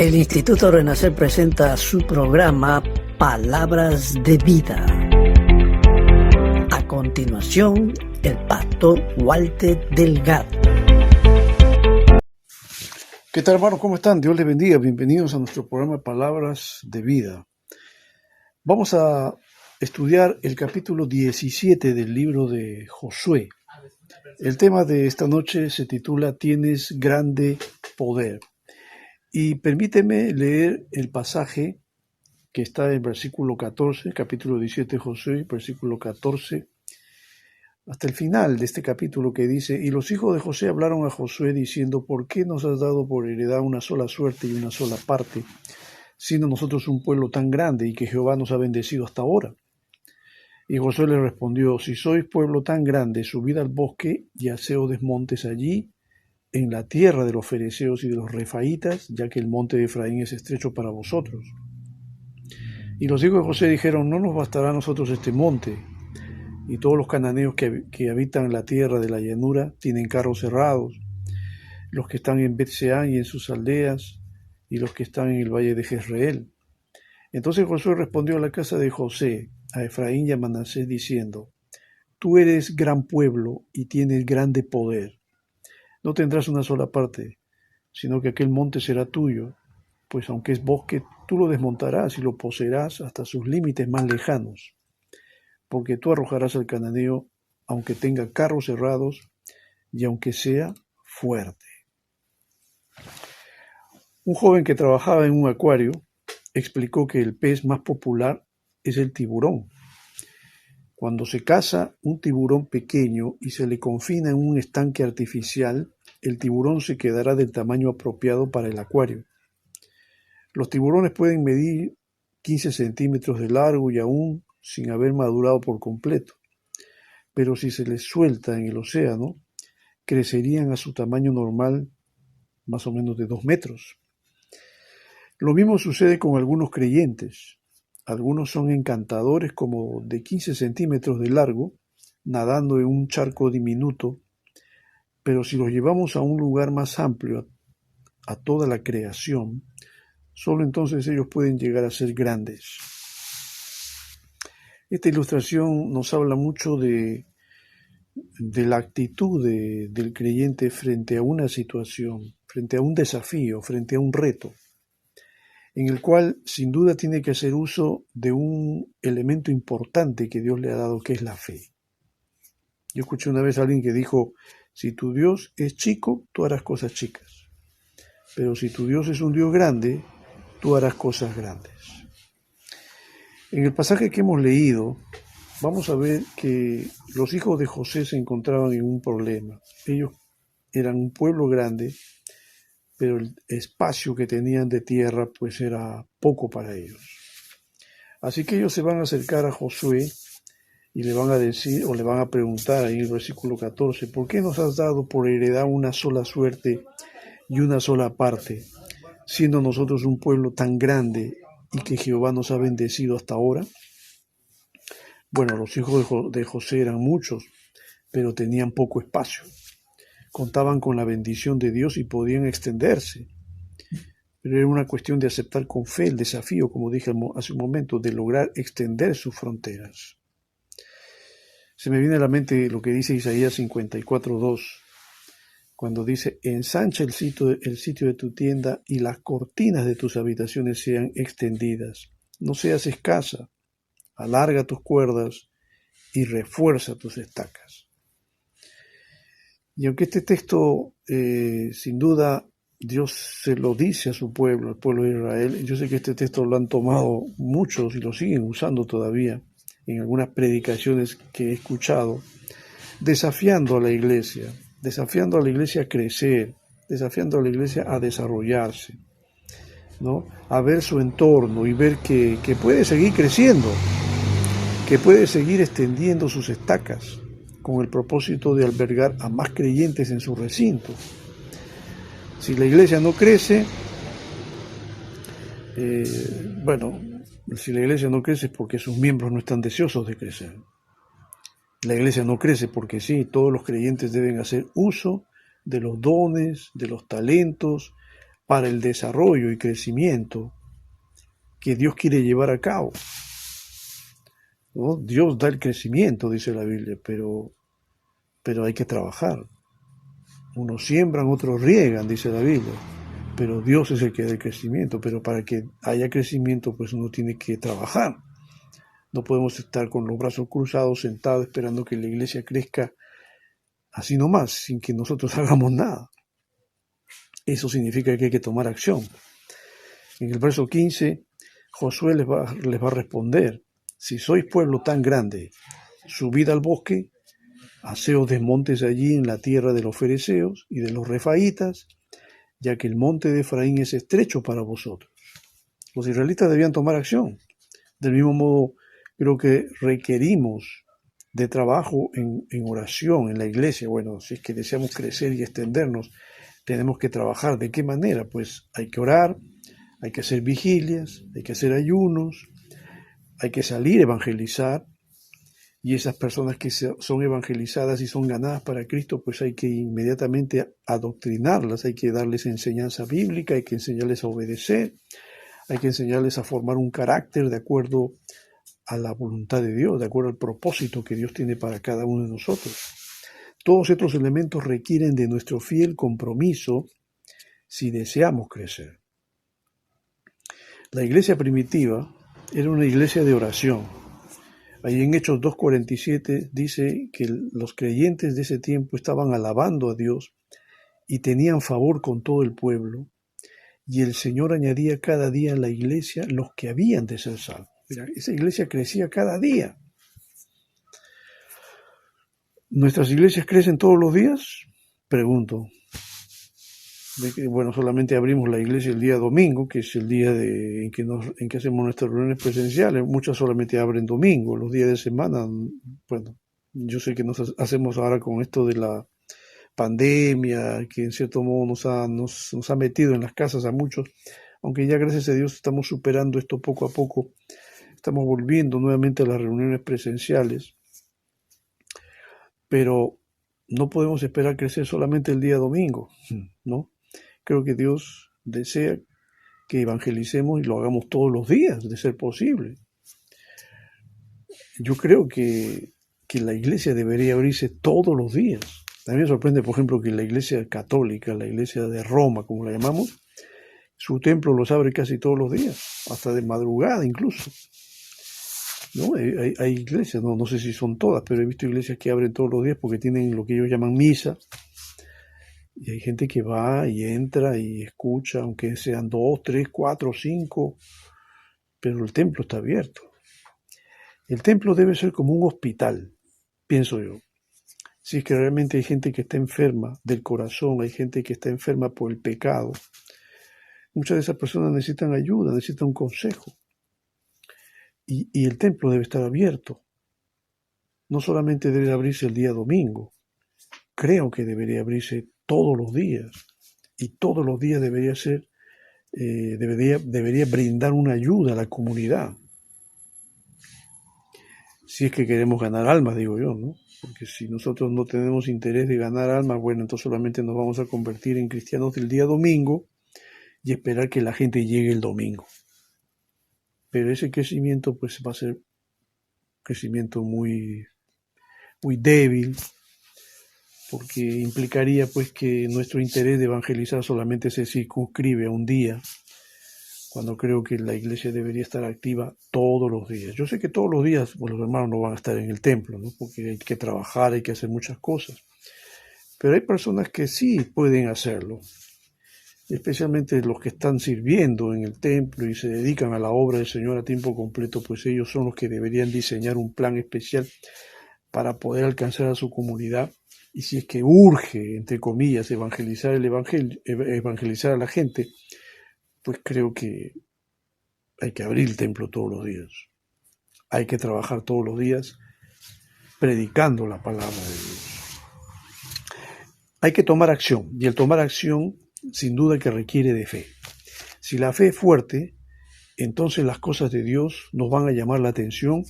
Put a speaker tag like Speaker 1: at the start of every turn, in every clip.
Speaker 1: El Instituto Renacer presenta su programa Palabras de Vida. A continuación, el pastor Walter Delgado.
Speaker 2: ¿Qué tal, hermanos? ¿Cómo están? Dios les bendiga. Bienvenidos a nuestro programa Palabras de Vida. Vamos a estudiar el capítulo 17 del libro de Josué. El tema de esta noche se titula Tienes grande poder. Y permíteme leer el pasaje que está en el versículo 14, capítulo 17 de Josué, versículo 14, hasta el final de este capítulo, que dice: Y los hijos de José hablaron a Josué diciendo: ¿Por qué nos has dado por heredad una sola suerte y una sola parte, siendo nosotros un pueblo tan grande y que Jehová nos ha bendecido hasta ahora? Y Josué le respondió: Si sois pueblo tan grande, subid al bosque y haceos desmontes allí, en la tierra de los fereceos y de los refaítas, ya que el monte de Efraín es estrecho para vosotros. Y los hijos de José dijeron: No nos bastará a nosotros este monte, y todos los cananeos que habitan la tierra de la llanura tienen carros cerrados, los que están en Bet-Seán y en sus aldeas, y los que están en el valle de Jezreel. Entonces Josué respondió a la casa de José, a Efraín y a Manasés, diciendo: Tú eres gran pueblo y tienes grande poder. No tendrás una sola parte, sino que aquel monte será tuyo, pues aunque es bosque, tú lo desmontarás y lo poseerás hasta sus límites más lejanos, porque tú arrojarás al cananeo, aunque tenga carros cerrados y aunque sea fuerte. Un joven que trabajaba en un acuario explicó que el pez más popular es el tiburón. Cuando se caza un tiburón pequeño y se le confina en un estanque artificial, el tiburón se quedará del tamaño apropiado para el acuario. Los tiburones pueden medir 15 centímetros de largo y aún sin haber madurado por completo, pero si se les suelta en el océano, crecerían a su tamaño normal, más o menos de 2 metros. Lo mismo sucede con algunos creyentes. Algunos son encantadores, como de 15 centímetros de largo, nadando en un charco diminuto, pero si los llevamos a un lugar más amplio, a toda la creación, solo entonces ellos pueden llegar a ser grandes. Esta ilustración nos habla mucho de la actitud del creyente frente a una situación, frente a un desafío, frente a un reto, en el cual sin duda tiene que hacer uso de un elemento importante que Dios le ha dado, que es la fe. Yo escuché una vez a alguien que dijo: si tu Dios es chico, tú harás cosas chicas, pero si tu Dios es un Dios grande, tú harás cosas grandes. En el pasaje que hemos leído, vamos a ver que los hijos de José se encontraban en un problema. Ellos eran un pueblo grande, pero el espacio que tenían de tierra pues era poco para ellos. Así que ellos se van a acercar a Josué y le van a decir, o le van a preguntar ahí en el versículo 14: ¿por qué nos has dado por heredad una sola suerte y una sola parte, siendo nosotros un pueblo tan grande y que Jehová nos ha bendecido hasta ahora? Bueno, los hijos de José eran muchos, pero tenían poco espacio. Contaban con la bendición de Dios y podían extenderse. Pero era una cuestión de aceptar con fe el desafío, como dije hace un momento, de lograr extender sus fronteras. Se me viene a la mente lo que dice Isaías 54:2, cuando dice: ensancha el sitio de tu tienda y las cortinas de tus habitaciones sean extendidas. No seas escasa, alarga tus cuerdas y refuerza tus estacas. Y aunque este texto, sin duda, Dios se lo dice a su pueblo, al pueblo de Israel, yo sé que este texto lo han tomado muchos y lo siguen usando todavía en algunas predicaciones que he escuchado, desafiando a la iglesia a crecer, desafiando a la iglesia a desarrollarse, ¿no? A ver su entorno y ver que puede seguir creciendo, que puede seguir extendiendo sus estacas con el propósito de albergar a más creyentes en su recinto. Si la iglesia no crece, si la iglesia no crece es porque sus miembros no están deseosos de crecer. La iglesia no crece porque sí, todos los creyentes deben hacer uso de los dones, de los talentos, para el desarrollo y crecimiento que Dios quiere llevar a cabo, ¿no? Dios da el crecimiento, dice la Biblia, pero hay que trabajar. Unos siembran, otros riegan, dice la Biblia, pero Dios es el que da el crecimiento. Pero para que haya crecimiento, pues uno tiene que trabajar. No podemos estar con los brazos cruzados, sentados, esperando que la iglesia crezca así nomás, sin que nosotros hagamos nada. Eso significa que hay que tomar acción. En el verso 15, Josué les va a responder: si sois pueblo tan grande, subid al bosque, haceos desmontes allí en la tierra de los fereceos y de los refaítas, ya que el monte de Efraín es estrecho para vosotros. Los israelitas debían tomar acción. Del mismo modo, creo que requerimos de trabajo en oración en la iglesia. Bueno, si es que deseamos crecer y extendernos, tenemos que trabajar. ¿De qué manera? Pues hay que orar, hay que hacer vigilias, hay que hacer ayunos, hay que salir a evangelizar. Y esas personas que son evangelizadas y son ganadas para Cristo, pues hay que inmediatamente adoctrinarlas, hay que darles enseñanza bíblica, hay que enseñarles a obedecer, hay que enseñarles a formar un carácter de acuerdo a la voluntad de Dios, de acuerdo al propósito que Dios tiene para cada uno de nosotros. Todos estos elementos requieren de nuestro fiel compromiso si deseamos crecer. La iglesia primitiva era una iglesia de oración. Ahí en Hechos 2:47 dice que los creyentes de ese tiempo estaban alabando a Dios y tenían favor con todo el pueblo, y el Señor añadía cada día a la iglesia los que habían de ser salvos. Mira, esa iglesia crecía cada día. ¿Nuestras iglesias crecen todos los días? Pregunto. Bueno, solamente abrimos la iglesia el día domingo, que es el día en que hacemos nuestras reuniones presenciales. Muchas solamente abren domingo. Los días de semana, bueno, yo sé que nos hacemos ahora con esto de la pandemia, que en cierto modo nos ha metido en las casas a muchos, aunque ya gracias a Dios estamos superando esto poco a poco. Estamos volviendo nuevamente a las reuniones presenciales, pero no podemos esperar crecer solamente el día domingo, ¿no? Creo que Dios desea que evangelicemos y lo hagamos todos los días, de ser posible. Yo creo que la iglesia debería abrirse todos los días. A mí me sorprende, por ejemplo, que la iglesia católica, la iglesia de Roma, como la llamamos, su templo los abre casi todos los días, hasta de madrugada incluso. ¿No? Hay iglesias, no sé si son todas, pero he visto iglesias que abren todos los días porque tienen lo que ellos llaman misa. Y hay gente que va y entra y escucha, aunque sean 2, 3, 4, 5, pero el templo está abierto. El templo debe ser como un hospital, pienso yo. Si es que realmente hay gente que está enferma del corazón, hay gente que está enferma por el pecado, muchas de esas personas necesitan ayuda, necesitan un consejo. Y el templo debe estar abierto. No solamente debe abrirse el día domingo, creo que debería abrirse todos los días, y todos los días debería brindar una ayuda a la comunidad. Si es que queremos ganar almas, digo yo, ¿no? Porque si nosotros no tenemos interés de ganar almas, bueno, entonces solamente nos vamos a convertir en cristianos del día domingo y esperar que la gente llegue el domingo. Pero ese crecimiento pues va a ser un crecimiento muy, muy débil, porque implicaría pues que nuestro interés de evangelizar solamente se circunscribe a un día, cuando creo que la iglesia debería estar activa todos los días. Yo sé que todos los días pues, los hermanos no van a estar en el templo, ¿no? Porque hay que trabajar, hay que hacer muchas cosas. Pero hay personas que sí pueden hacerlo, especialmente los que están sirviendo en el templo y se dedican a la obra del Señor a tiempo completo, pues ellos son los que deberían diseñar un plan especial para poder alcanzar a su comunidad. Y si es que urge, entre comillas, evangelizar a la gente, pues creo que hay que abrir el templo todos los días. Hay que trabajar todos los días predicando la palabra de Dios. Hay que tomar acción, y el tomar acción sin duda que requiere de fe. Si la fe es fuerte, entonces las cosas de Dios nos van a llamar la atención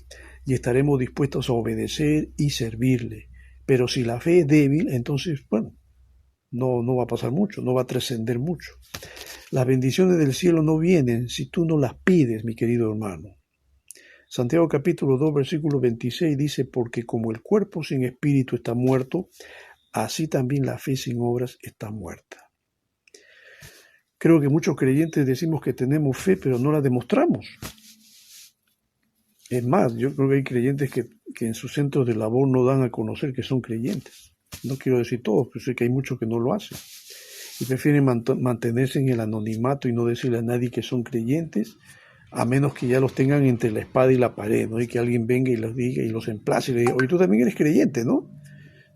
Speaker 2: y estaremos dispuestos a obedecer y servirle. Pero si la fe es débil, entonces, bueno, no va a pasar mucho, no va a trascender mucho. Las bendiciones del cielo no vienen si tú no las pides, mi querido hermano. Santiago capítulo 2, versículo 26 dice, porque como el cuerpo sin espíritu está muerto, así también la fe sin obras está muerta. Creo que muchos creyentes decimos que tenemos fe, pero no la demostramos. Es más, yo creo que hay creyentes que en sus centros de labor no dan a conocer que son creyentes. No quiero decir todos, pero sé que hay muchos que no lo hacen. Y prefieren mantenerse en el anonimato y no decirle a nadie que son creyentes, a menos que ya los tengan entre la espada y la pared, ¿no? Y que alguien venga y los diga y los emplace y le diga, oye, tú también eres creyente, ¿no?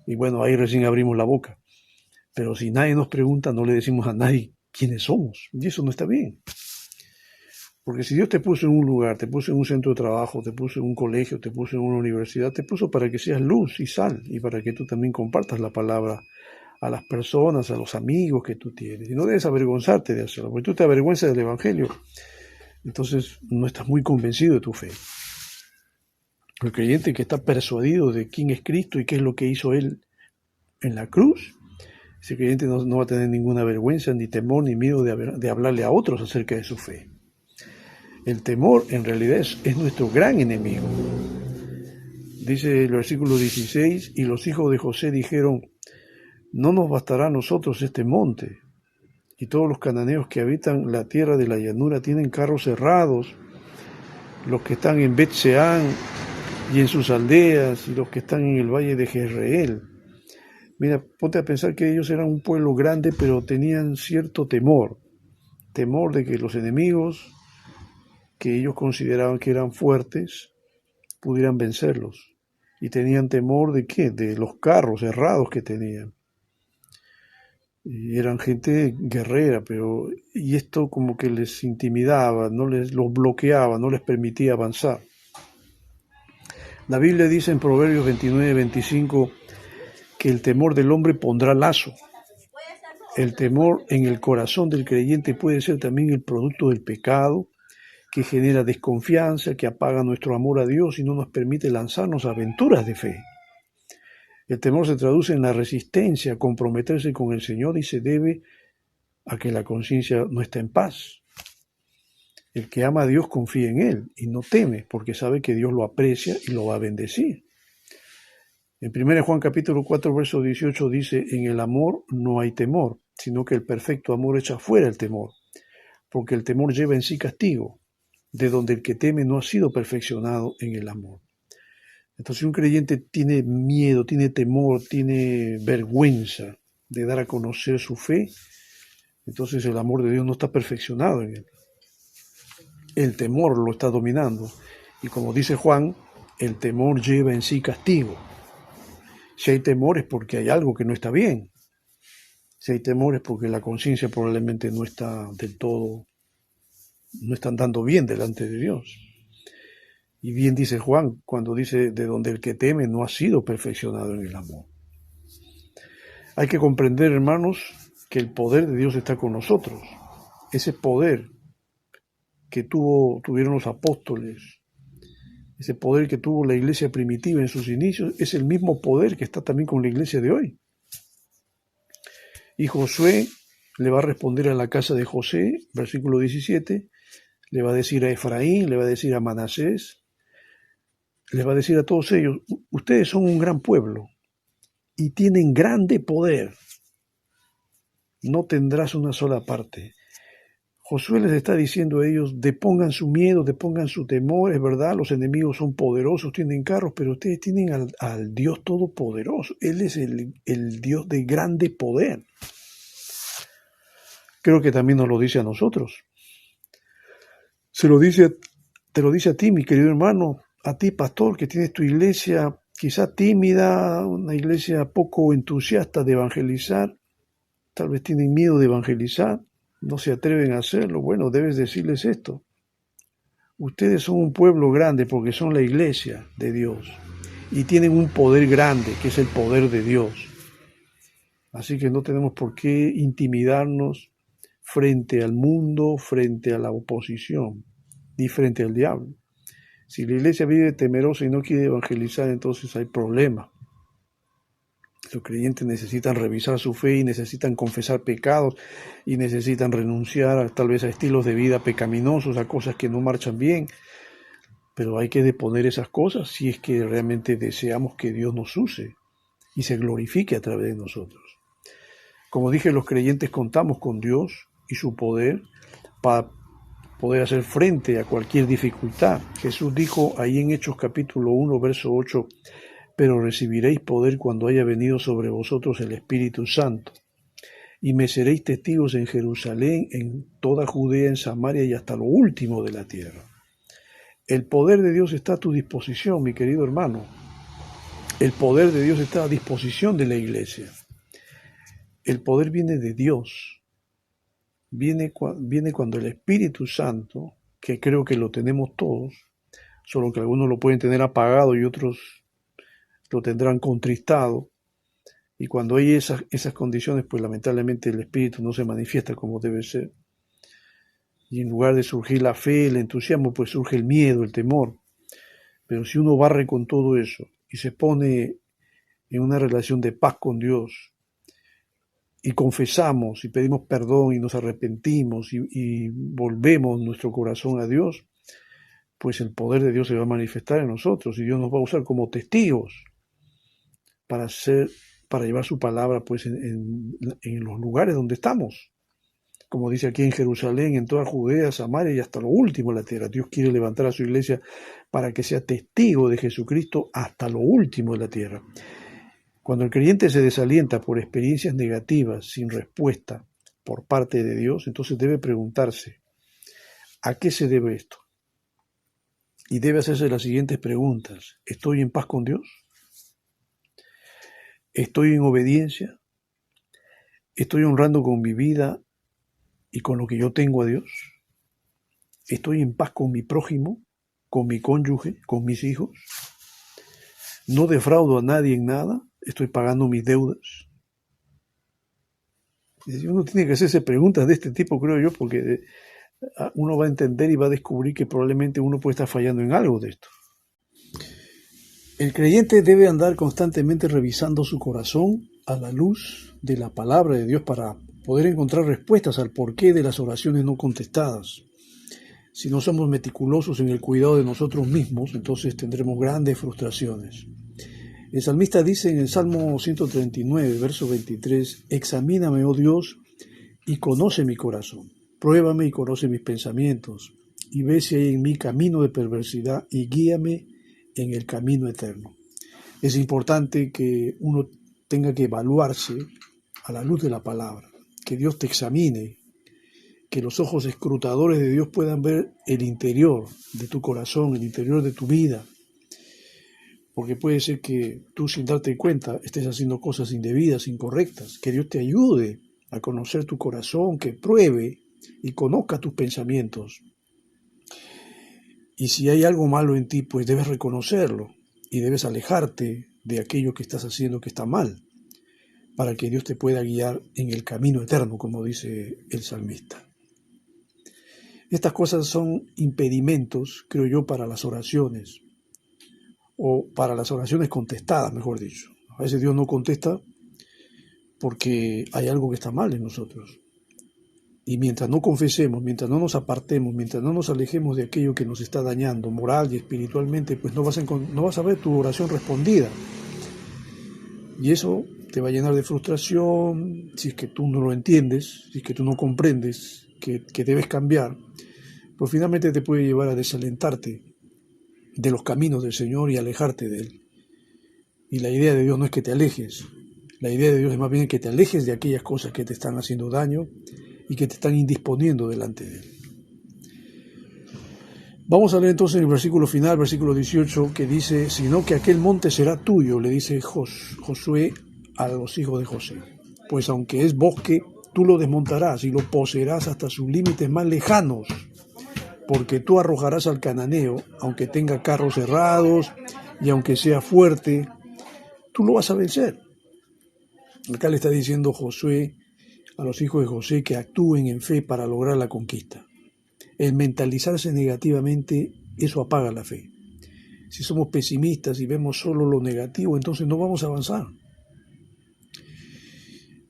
Speaker 2: Y bueno, ahí recién abrimos la boca. Pero si nadie nos pregunta, no le decimos a nadie quiénes somos. Y eso no está bien. Porque si Dios te puso en un lugar, te puso en un centro de trabajo, te puso en un colegio, te puso en una universidad, te puso para que seas luz y sal y para que tú también compartas la palabra a las personas, a los amigos que tú tienes. Y no debes avergonzarte de hacerlo, porque tú te avergüenzas del Evangelio. Entonces no estás muy convencido de tu fe. El creyente que está persuadido de quién es Cristo y qué es lo que hizo Él en la cruz, ese creyente no va a tener ninguna vergüenza, ni temor, ni miedo de hablarle a otros acerca de su fe. El temor en realidad es nuestro gran enemigo. Dice el versículo 16, y los hijos de José dijeron, no nos bastará a nosotros este monte. Y todos los cananeos que habitan la tierra de la llanura tienen carros cerrados, los que están en Bet-Seán y en sus aldeas, y los que están en el valle de Jezreel. Mira, ponte a pensar que ellos eran un pueblo grande, pero tenían cierto temor de que los enemigos que ellos consideraban que eran fuertes pudieran vencerlos. Y tenían temor ¿de qué? De los carros cerrados que tenían. Y eran gente guerrera, y esto como que les intimidaba, los bloqueaba, no les permitía avanzar. La Biblia dice en Proverbios 29-25 que el temor del hombre pondrá lazo. El temor en el corazón del creyente puede ser también el producto del pecado, que genera desconfianza, que apaga nuestro amor a Dios y no nos permite lanzarnos a aventuras de fe. El temor se traduce en la resistencia a comprometerse con el Señor y se debe a que la conciencia no está en paz. El que ama a Dios confía en Él y no teme porque sabe que Dios lo aprecia y lo va a bendecir. En 1 Juan capítulo 4, verso 18 dice, en el amor no hay temor, sino que el perfecto amor echa fuera el temor, porque el temor lleva en sí castigo, de donde el que teme no ha sido perfeccionado en el amor. Entonces, si un creyente tiene miedo, tiene temor, tiene vergüenza de dar a conocer su fe, entonces el amor de Dios no está perfeccionado en él. El temor lo está dominando. Y como dice Juan, el temor lleva en sí castigo. Si hay temor es porque hay algo que no está bien. Si hay temor es porque la conciencia probablemente no está del todo, no está andando bien delante de Dios. Y bien dice Juan cuando dice, de donde el que teme no ha sido perfeccionado en el amor. Hay que comprender, hermanos, que el poder de Dios está con nosotros. Ese poder que tuvieron los apóstoles, ese poder que tuvo la iglesia primitiva en sus inicios, es el mismo poder que está también con la iglesia de hoy. Y Josué le va a responder a la casa de José, versículo 17, le va a decir a Efraín, le va a decir a Manasés, les va a decir a todos ellos, ustedes son un gran pueblo y tienen grande poder. No tendrás una sola parte. Josué les está diciendo a ellos, depongan su miedo, depongan su temor, es verdad, los enemigos son poderosos, tienen carros, pero ustedes tienen al Dios Todopoderoso. Él es el Dios de grande poder. Creo que también nos lo dice a nosotros. Te lo dice a ti, mi querido hermano, a ti, pastor, que tienes tu iglesia quizá tímida, una iglesia poco entusiasta de evangelizar, tal vez tienen miedo de evangelizar, no se atreven a hacerlo. Bueno, debes decirles esto. Ustedes son un pueblo grande porque son la iglesia de Dios y tienen un poder grande que es el poder de Dios. Así que no tenemos por qué intimidarnos frente al mundo, frente a la oposición, ni frente al diablo. Si la iglesia vive temerosa y no quiere evangelizar, entonces hay problema. Los creyentes necesitan revisar su fe y necesitan confesar pecados y necesitan renunciar tal vez a estilos de vida pecaminosos, a cosas que no marchan bien. Pero hay que deponer esas cosas si es que realmente deseamos que Dios nos use y se glorifique a través de nosotros. Como dije, los creyentes contamos con Dios y su poder para poder hacer frente a cualquier dificultad. Jesús dijo ahí en Hechos capítulo 1, verso 8, pero recibiréis poder cuando haya venido sobre vosotros el Espíritu Santo, y me seréis testigos en Jerusalén, en toda Judea, en Samaria y hasta lo último de la tierra. El poder de Dios está a tu disposición, mi querido hermano. El poder de Dios está a disposición de la iglesia. El poder viene de Dios. Viene cuando el Espíritu Santo, que creo que lo tenemos todos, solo que algunos lo pueden tener apagado y otros lo tendrán contristado, y cuando hay esas condiciones, pues lamentablemente el Espíritu no se manifiesta como debe ser, y en lugar de surgir la fe, el entusiasmo, pues surge el miedo, el temor. Pero si uno barre con todo eso y se pone en una relación de paz con Dios, y confesamos y pedimos perdón y nos arrepentimos y volvemos nuestro corazón a Dios, pues el poder de Dios se va a manifestar en nosotros y Dios nos va a usar como testigos para llevar su palabra pues en los lugares donde estamos. Como dice aquí en Jerusalén, en toda Judea, Samaria y hasta lo último de la tierra. Dios quiere levantar a su iglesia para que sea testigo de Jesucristo hasta lo último de la tierra. Cuando el creyente se desalienta por experiencias negativas sin respuesta por parte de Dios, entonces debe preguntarse, ¿a qué se debe esto? Y debe hacerse las siguientes preguntas. ¿Estoy en paz con Dios? ¿Estoy en obediencia? ¿Estoy honrando con mi vida y con lo que yo tengo a Dios? ¿Estoy en paz con mi prójimo, con mi cónyuge, con mis hijos? ¿No defraudo a nadie en nada? ¿Estoy pagando mis deudas? Uno tiene que hacerse preguntas de este tipo, creo yo, porque uno va a entender y va a descubrir que probablemente uno puede estar fallando en algo de esto. El creyente debe andar constantemente revisando su corazón a la luz de la palabra de Dios para poder encontrar respuestas al porqué de las oraciones no contestadas. Si no somos meticulosos en el cuidado de nosotros mismos, entonces tendremos grandes frustraciones. El salmista dice en el Salmo 139, verso 23, examíname, oh Dios, y conoce mi corazón. Pruébame y conoce mis pensamientos, y ve si hay en mí camino de perversidad, y guíame en el camino eterno. Es importante que uno tenga que evaluarse a la luz de la palabra, que Dios te examine, que los ojos escrutadores de Dios puedan ver el interior de tu corazón, el interior de tu vida, porque puede ser que tú sin darte cuenta estés haciendo cosas indebidas, incorrectas. Que Dios te ayude a conocer tu corazón, que pruebe y conozca tus pensamientos. Y si hay algo malo en ti, pues debes reconocerlo y debes alejarte de aquello que estás haciendo que está mal, para que Dios te pueda guiar en el camino eterno, como dice el salmista. Estas cosas son impedimentos, creo yo, para las oraciones, o para las oraciones contestadas, mejor dicho. A veces Dios no contesta porque hay algo que está mal en nosotros. Y mientras no confesemos, mientras no nos apartemos, mientras no nos alejemos de aquello que nos está dañando moral y espiritualmente, pues no vas a ver tu oración respondida. Y eso te va a llenar de frustración si es que tú no lo entiendes, si es que tú no comprendes que debes cambiar. Pues finalmente te puede llevar a desalentarte de los caminos del Señor y alejarte de Él. Y la idea de Dios no es que te alejes, la idea de Dios es más bien que te alejes de aquellas cosas que te están haciendo daño y que te están indisponiendo delante de Él. Vamos a leer entonces el versículo final, versículo 18, que dice, sino que aquel monte será tuyo, le dice Josué a los hijos de José. Pues aunque es bosque, tú lo desmontarás y lo poseerás hasta sus límites más lejanos, porque tú arrojarás al cananeo, aunque tenga carros cerrados y aunque sea fuerte, tú lo vas a vencer. Acá le está diciendo Josué a los hijos de José que actúen en fe para lograr la conquista. El mentalizarse negativamente, eso apaga la fe. Si somos pesimistas y vemos solo lo negativo, entonces no vamos a avanzar.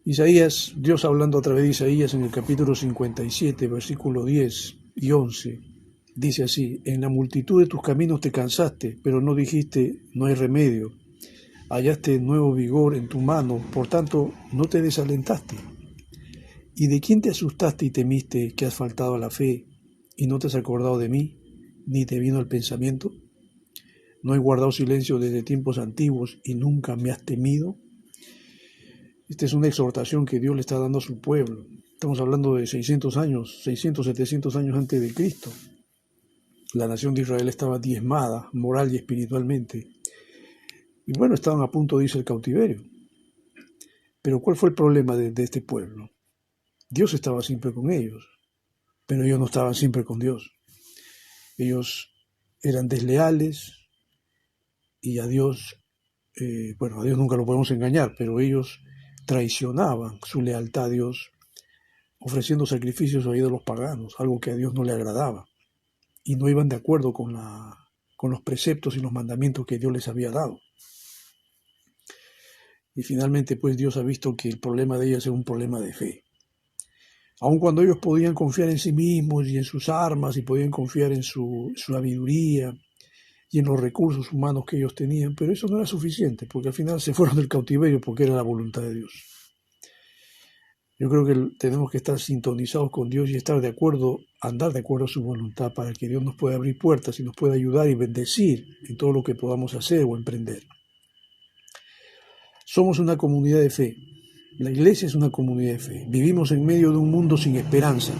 Speaker 2: Isaías, Dios hablando a través de Isaías en el capítulo 57, versículo 10 y 11, dice así: en la multitud de tus caminos te cansaste, pero no dijiste, no hay remedio. Hallaste nuevo vigor en tu mano, por tanto no te desalentaste. ¿Y de quién te asustaste y temiste que has faltado a la fe y no te has acordado de mí, ni te vino el pensamiento? ¿No he guardado silencio desde tiempos antiguos y nunca me has temido? Esta es una exhortación que Dios le está dando a su pueblo. Estamos hablando de 600 años, 600, 700 años antes de Cristo. La nación de Israel estaba diezmada, moral y espiritualmente. Y bueno, estaban a punto de irse al cautiverio. Pero ¿cuál fue el problema de este pueblo? Dios estaba siempre con ellos, pero ellos no estaban siempre con Dios. Ellos eran desleales y a Dios, a Dios nunca lo podemos engañar, pero ellos traicionaban su lealtad a Dios, ofreciendo sacrificios a ídolos paganos, algo que a Dios no le agradaba, y no iban de acuerdo con los preceptos y los mandamientos que Dios les había dado. Y finalmente, pues Dios ha visto que el problema de ellos era un problema de fe. Aun cuando ellos podían confiar en sí mismos y en sus armas y podían confiar en su sabiduría y en los recursos humanos que ellos tenían, pero eso no era suficiente, porque al final se fueron del cautiverio porque era la voluntad de Dios. Yo creo que tenemos que estar sintonizados con Dios y estar de acuerdo, andar de acuerdo a su voluntad para que Dios nos pueda abrir puertas y nos pueda ayudar y bendecir en todo lo que podamos hacer o emprender. Somos una comunidad de fe. La iglesia es una comunidad de fe. Vivimos en medio de un mundo sin esperanza,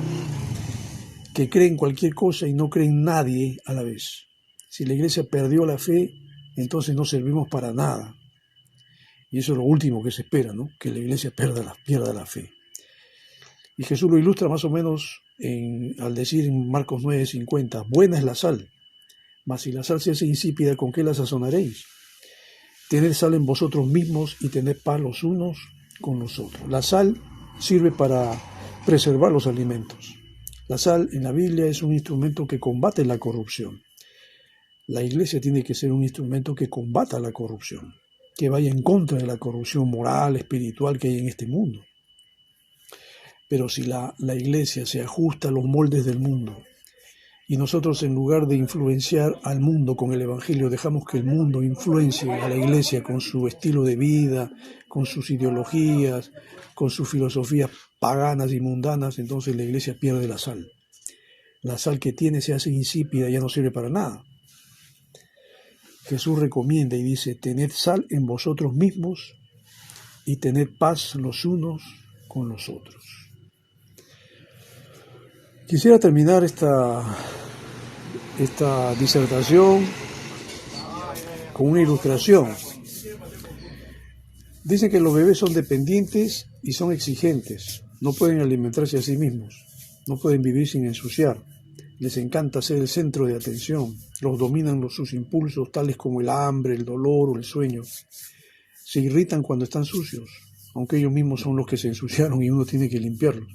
Speaker 2: que cree en cualquier cosa y no cree en nadie a la vez. Si la iglesia perdió la fe, entonces no servimos para nada. Y eso es lo último que se espera, ¿no? Que la iglesia pierda la fe. Y Jesús lo ilustra más o menos al decir en Marcos 9:50, buena es la sal, mas si la sal se hace insípida, ¿con qué la sazonaréis? Tened sal en vosotros mismos y tened paz los unos con los otros. La sal sirve para preservar los alimentos. La sal en la Biblia es un instrumento que combate la corrupción. La iglesia tiene que ser un instrumento que combata la corrupción, que vaya en contra de la corrupción moral, espiritual que hay en este mundo. Pero si la iglesia se ajusta a los moldes del mundo y nosotros, en lugar de influenciar al mundo con el evangelio, dejamos que el mundo influencie a la iglesia con su estilo de vida, con sus ideologías, con sus filosofías paganas y mundanas, entonces la iglesia pierde la sal. La sal que tiene se hace insípida y ya no sirve para nada. Jesús recomienda y dice, tened sal en vosotros mismos y tened paz los unos con los otros. Quisiera terminar esta disertación con una ilustración. Dice que los bebés son dependientes y son exigentes. No pueden alimentarse a sí mismos. No pueden vivir sin ensuciar. Les encanta ser el centro de atención. Los dominan sus impulsos, tales como el hambre, el dolor o el sueño. Se irritan cuando están sucios, aunque ellos mismos son los que se ensuciaron y uno tiene que limpiarlos.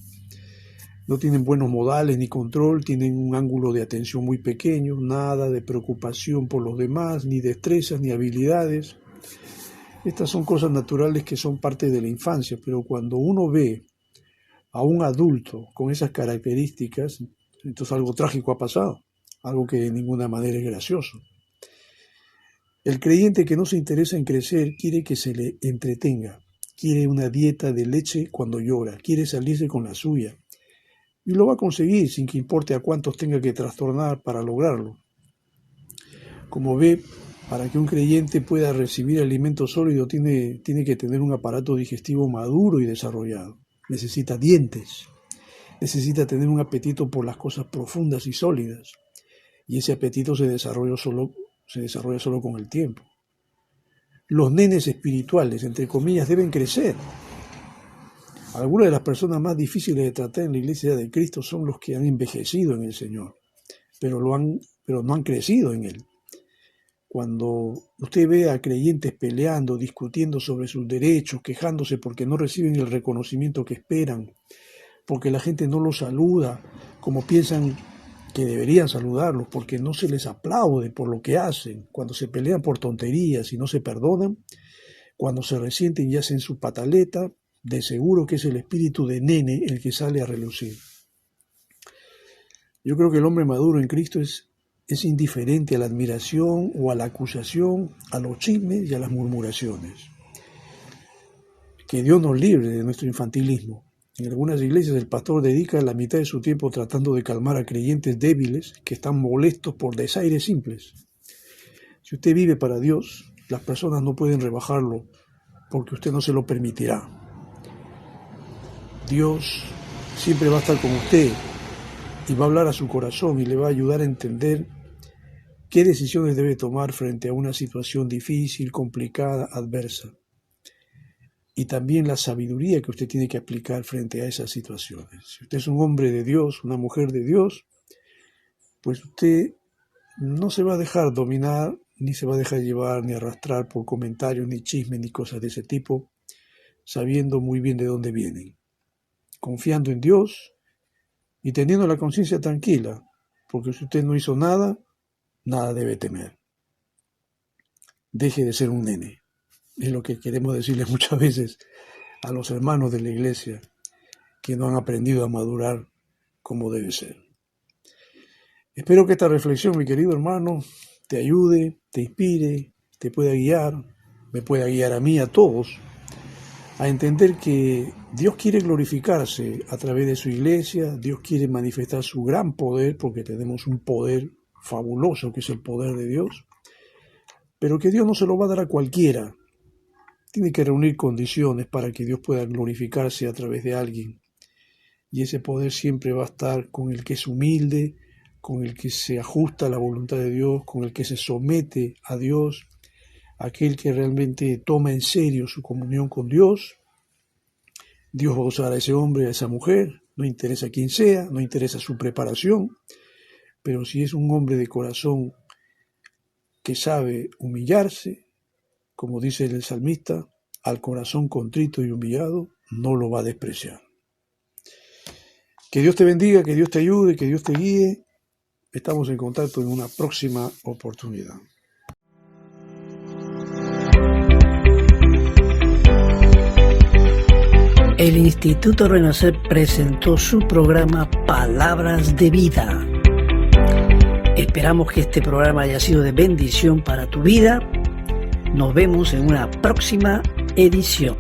Speaker 2: No tienen buenos modales ni control, tienen un ángulo de atención muy pequeño, nada de preocupación por los demás, ni destrezas ni habilidades. Estas son cosas naturales que son parte de la infancia, pero cuando uno ve a un adulto con esas características, entonces algo trágico ha pasado, algo que de ninguna manera es gracioso. El creyente que no se interesa en crecer quiere que se le entretenga, quiere una dieta de leche cuando llora, quiere salirse con la suya. Y lo va a conseguir sin que importe a cuántos tenga que trastornar para lograrlo. Como ve, para que un creyente pueda recibir alimento sólido tiene que tener un aparato digestivo maduro y desarrollado. Necesita dientes, necesita tener un apetito por las cosas profundas y sólidas. Y ese apetito se desarrolla solo con el tiempo. Los nenes espirituales, entre comillas, deben crecer. Algunas de las personas más difíciles de tratar en la iglesia de Cristo son los que han envejecido en el Señor, pero no han crecido en Él. Cuando usted ve a creyentes peleando, discutiendo sobre sus derechos, quejándose porque no reciben el reconocimiento que esperan, porque la gente no los saluda como piensan que deberían saludarlos, porque no se les aplaude por lo que hacen, cuando se pelean por tonterías y no se perdonan, cuando se resienten y hacen su pataleta, De seguro que es el espíritu de nene el que sale a relucir. Yo creo que el hombre maduro en Cristo es indiferente a la admiración o a la acusación, a los chismes y a las murmuraciones. Que Dios nos libre de nuestro infantilismo. En algunas iglesias el pastor dedica la mitad de su tiempo tratando de calmar a creyentes débiles que están molestos por desaires simples. Si usted vive para Dios, las personas no pueden rebajarlo porque usted no se lo permitirá. Dios siempre va a estar con usted y va a hablar a su corazón y le va a ayudar a entender qué decisiones debe tomar frente a una situación difícil, complicada, adversa. Y también la sabiduría que usted tiene que aplicar frente a esas situaciones. Si usted es un hombre de Dios, una mujer de Dios, pues usted no se va a dejar dominar, ni se va a dejar llevar, ni arrastrar por comentarios, ni chismes, ni cosas de ese tipo, sabiendo muy bien de dónde vienen. Confiando en Dios y teniendo la conciencia tranquila, porque si usted no hizo nada, nada debe temer. Deje de ser un nene. Es lo que queremos decirle muchas veces a los hermanos de la iglesia que no han aprendido a madurar como debe ser. Espero que esta reflexión, mi querido hermano, te ayude, te inspire, te pueda guiar, me pueda guiar a mí, a todos, a entender que Dios quiere glorificarse a través de su iglesia, Dios quiere manifestar su gran poder, porque tenemos un poder fabuloso que es el poder de Dios, pero que Dios no se lo va a dar a cualquiera. Tiene que reunir condiciones para que Dios pueda glorificarse a través de alguien. Y ese poder siempre va a estar con el que es humilde, con el que se ajusta a la voluntad de Dios, con el que se somete a Dios, aquel que realmente toma en serio su comunión con Dios. Dios va a usar a ese hombre, a esa mujer, no interesa quién sea, no interesa su preparación, pero si es un hombre de corazón que sabe humillarse, como dice el salmista, al corazón contrito y humillado, no lo va a despreciar. Que Dios te bendiga, que Dios te ayude, que Dios te guíe. Estamos en contacto en una próxima oportunidad.
Speaker 1: El Instituto Renacer presentó su programa Palabras de Vida. Esperamos que este programa haya sido de bendición para tu vida. Nos vemos en una próxima edición.